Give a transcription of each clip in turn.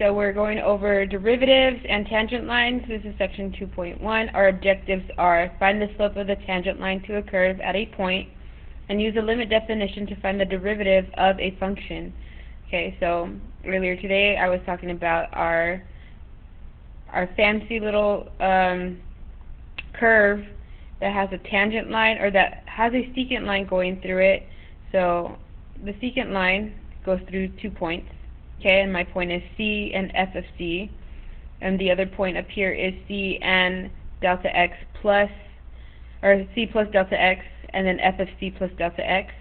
so we're going over derivatives and tangent lines. This is section 2.1. Our objectives are find the slope of the tangent line to a curve at a point and use a limit definition to find the derivative of a function. Okay, so earlier today I was talking about our fancy little curve that has a tangent line, or that has a secant line going through it. So the secant line goes through 2 points. Okay, and my point is C and f of C, and the other point up here is C and delta x plus, or C plus delta x, and then f of C plus delta x.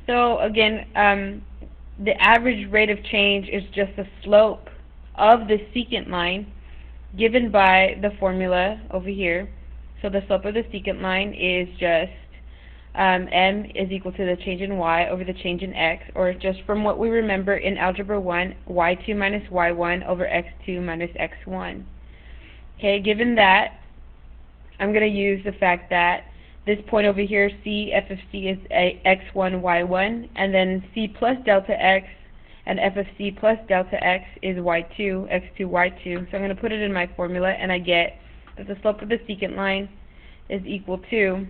So again, the average rate of change is just the slope of the secant line given by the formula over here. So the slope of the secant line is just m is equal to the change in y over the change in x, or just from what we remember in Algebra 1, y2 minus y1 over x2 minus x1. Okay, given that, I'm going to use the fact that this point over here, C, f of C, is a x1, y1, and then C plus delta x and f of C plus delta x is y2, x2, y2. So I'm going to put it in my formula, and I get that the slope of the secant line is equal to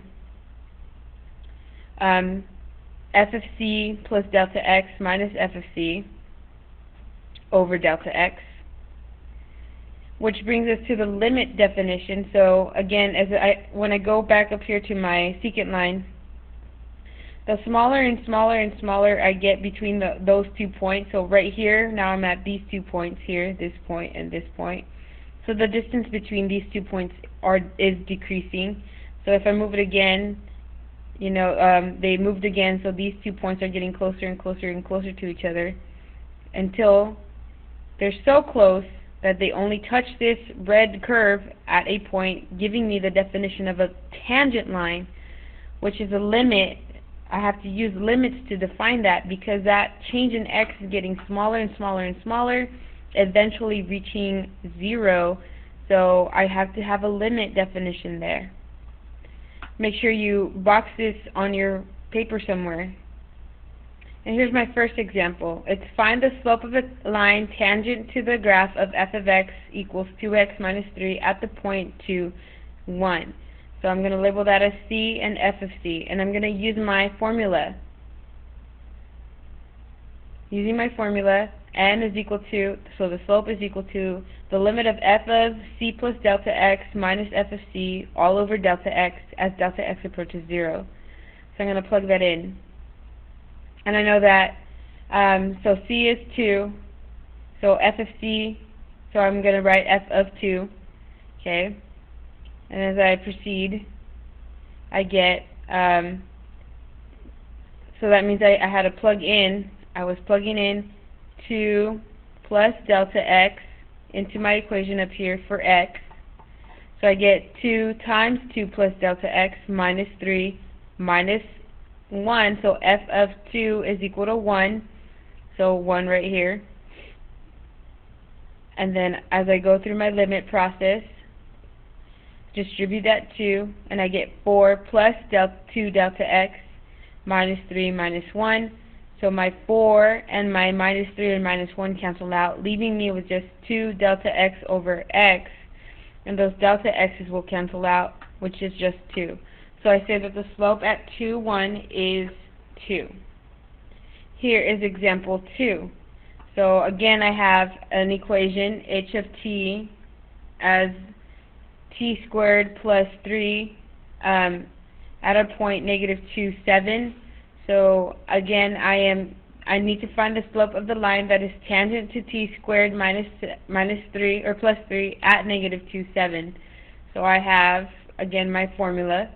f of C plus delta x minus f of C over delta x, which brings us to the limit definition. So again, when I go back up here to my secant line, the smaller and smaller and smaller I get between those 2 points. So right here, now I'm at these 2 points here, this point and this point. So the distance between these 2 points is decreasing. So if I move it again, you know, they moved again, so these 2 points are getting closer and closer and closer to each other until they're so close that they only touch this red curve at a point, giving me the definition of a tangent line, which is a limit. I have to use limits to define that, because that change in x is getting smaller and smaller and smaller, eventually reaching 0. So I have to have a limit definition there. Make sure you box this on your paper somewhere. And here's my first example. It's find the slope of a line tangent to the graph of f of x equals 2x minus 3 at the point 2, 1. So I'm going to label that as C and f of C, and I'm going to use my formula. Using my formula, n is equal to, so the slope is equal to the limit of f of C plus delta x minus f of C all over delta x as delta x approaches 0. So I'm going to plug that in. And I know that, so C is 2, so f of C, so I'm going to write f of 2, okay? And as I proceed, I get, so that means I had to plug in, I was plugging in 2 plus delta x into my equation up here for x. So I get 2 times 2 plus delta x minus 3 minus 1, so f of 2 is equal to 1, so 1 right here. And then as I go through my limit process, distribute that 2, and I get 4 plus 2 delta x minus 3 minus 1. So my 4 and my minus 3 and minus 1 cancel out, leaving me with just 2 delta x over x. And those delta x's will cancel out, which is just 2. So I say that the slope at 2, 1 is 2. Here is example 2. So again, I have an equation, h of t as t squared plus 3 at a point negative 2, 7. So again, I need to find the slope of the line that is tangent to t squared minus 3 or plus 3 at negative 2, 7. So I have, again, my formula,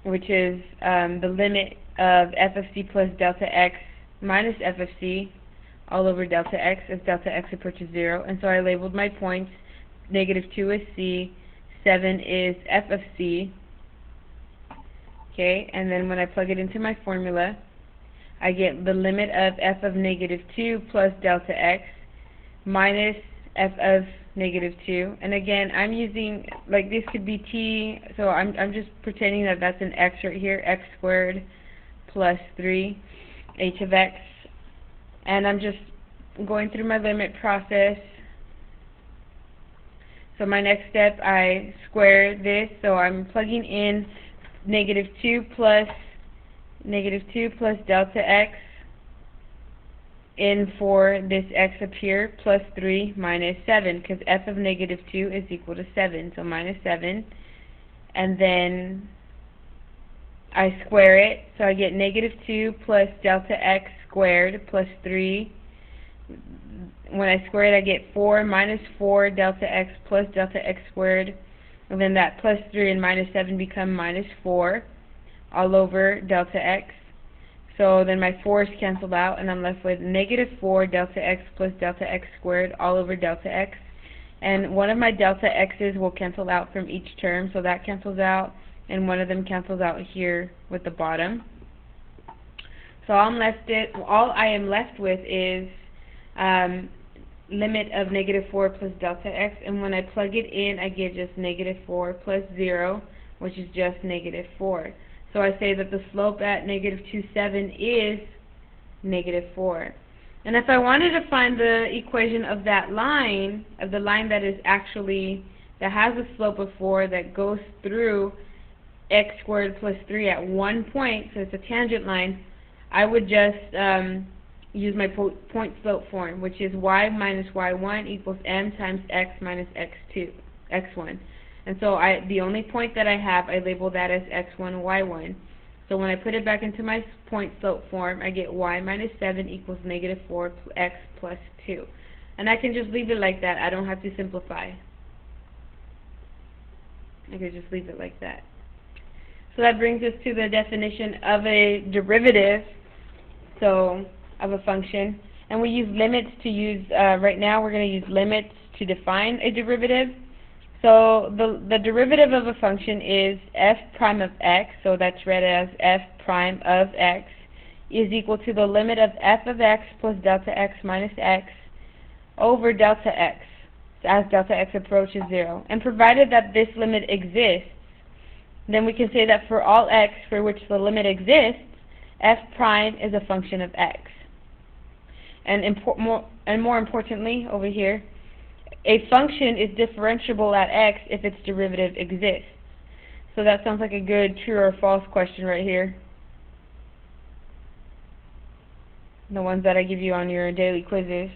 which is the limit of f of c plus delta x minus f of c all over delta x as delta x approaches 0. And so I labeled my points. Negative 2 is c, 7 is f of c. Okay, and then when I plug it into my formula, I get the limit of f of negative 2 plus delta x minus f of negative 2. And again, I'm using, like, this could be t, so I'm just pretending that that's an x right here, x squared plus 3 h of x. And I'm just going through my limit process. So my next step, I square this, so I'm plugging in -2 plus delta x in for this x up here, plus 3 minus 7, because f of -2 is equal to 7, so minus 7. And then I square it, so I get -2 plus delta x squared plus 3. When I square it, I get 4 minus 4 delta x plus delta x squared, and then that plus 3 and minus 7 become minus 4 all over delta x. So then my 4's canceled out, and I'm left with -4 delta x plus delta x squared all over delta x. And one of my delta x's will cancel out from each term, so that cancels out, and one of them cancels out here with the bottom. So all I am left with is limit of -4 plus delta x, and when I plug it in, I get just -4 plus 0, which is just -4. So I say that the slope at -2.7 is -4. And if I wanted to find the equation of that line, of the line that is actually, that has a slope of 4, that goes through x squared plus 3 at one point, so it's a tangent line, I would just use my point slope form, which is y minus y1 equals m times x minus x1. And so the only point that I have, I label that as x1, y1. So when I put it back into my point slope form, I get y minus 7 equals -4 x plus 2. And I can just leave it like that. I don't have to simplify. I can just leave it like that. So that brings us to the definition of a derivative, so of a function. And we use limits to use, right now we're going to use limits to define a derivative. So the derivative of a function is f prime of x, so that's read as f prime of x, is equal to the limit of f of x plus delta x minus x over delta x, as delta x approaches 0. And provided that this limit exists, then we can say that for all x for which the limit exists, f prime is a function of x. And more importantly, over here, a function is differentiable at x if its derivative exists. So that sounds like a good true or false question right here. The ones that I give you on your daily quizzes.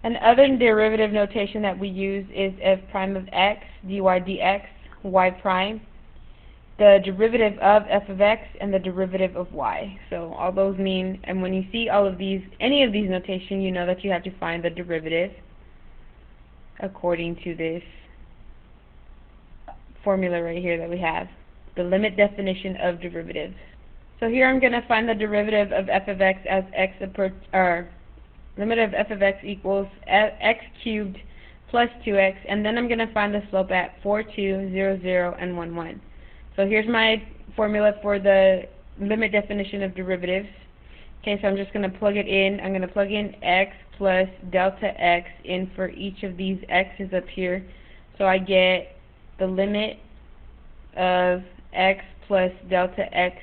And other derivative notation that we use is f prime of x, dy dx, y prime, the derivative of f of x, and the derivative of y. So all those mean, and when you see all of these, any of these notation, you know that you have to find the derivative according to this formula right here that we have, the limit definition of derivatives. So here I'm going to find the derivative of f of x as limit of f of x equals x cubed plus 2x, and then I'm going to find the slope at 4, 2, 0, 0, and 1, 1. So here's my formula for the limit definition of derivatives. Okay, so I'm just going to plug it in. I'm going to plug in x plus delta x in for each of these x's up here. So I get the limit of x plus delta x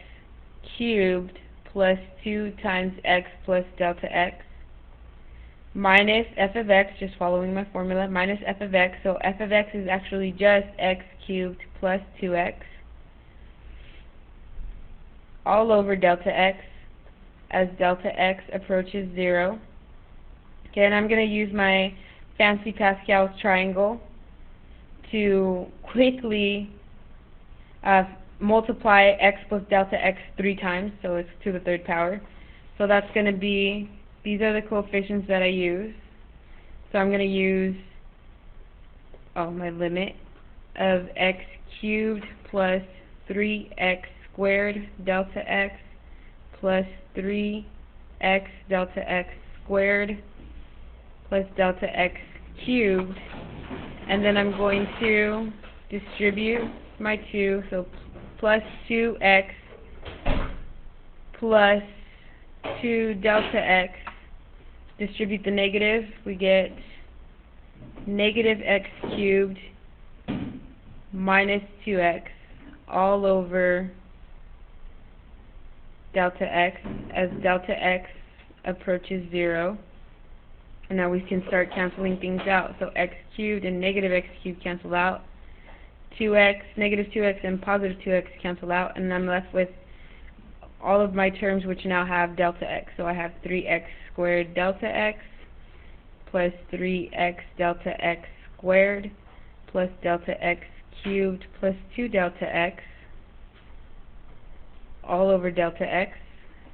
cubed plus 2 times x plus delta x minus f of x, just following my formula, minus f of x. So f of x is actually just x cubed plus 2x all over delta x as delta x approaches 0. Okay, and I'm going to use my fancy Pascal's triangle to quickly multiply x plus delta x 3 times, so it's to the 3rd power. So that's going to be, these are the coefficients that I use. So I'm going to use my limit of x cubed plus 3x squared delta x plus 3x delta x squared plus delta x cubed, and then I'm going to distribute my 2, so plus 2x plus 2 delta x, distribute the negative, we get negative x cubed minus 2x all over delta x as delta x approaches 0. And now we can start canceling things out. So x cubed and negative x cubed cancel out. 2x, negative 2x, and positive 2x cancel out. And I'm left with all of my terms which now have delta x. So I have 3x squared delta x plus 3x delta x squared plus delta x cubed plus 2 delta x all over delta x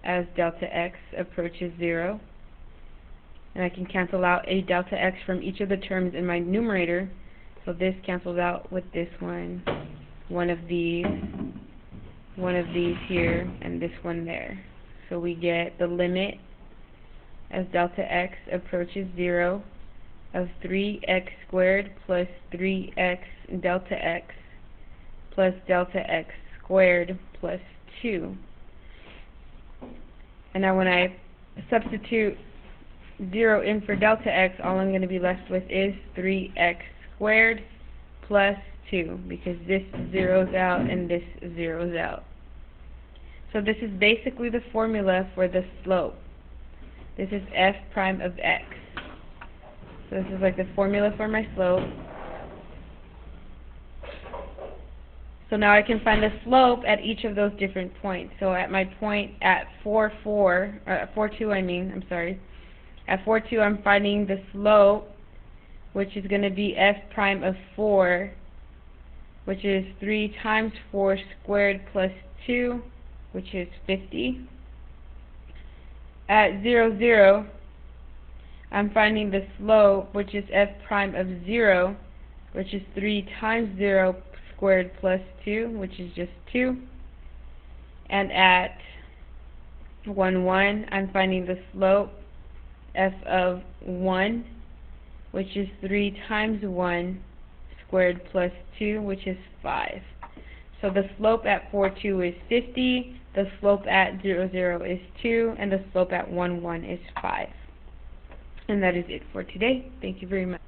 as delta x approaches 0. And I can cancel out a delta x from each of the terms in my numerator. So this cancels out with this one of these here, and this one there. So we get the limit as delta x approaches 0 of 3x squared plus 3x delta x plus delta x squared plus 2. And now when I substitute 0 in for delta x, all I'm going to be left with is 3x squared plus 2, because this zeroes out and this zeroes out. So this is basically the formula for the slope. This is f prime of x. So this is like the formula for my slope. So now I can find the slope at each of those different points. So at my point at 4, 2, at 4, 2, I'm finding the slope, which is going to be f prime of 4, which is 3 times 4 squared plus 2, which is 50. At 0, 0, I'm finding the slope, which is f prime of 0, which is 3 times 0 squared plus 2, which is just 2. And at 1, 1, I'm finding the slope, f of 1, which is 3 times 1 squared plus 2, which is 5. So the slope at 4, 2 is 50, the slope at 0, 0 is 2, and the slope at 1, 1 is 5. And that is it for today. Thank you very much.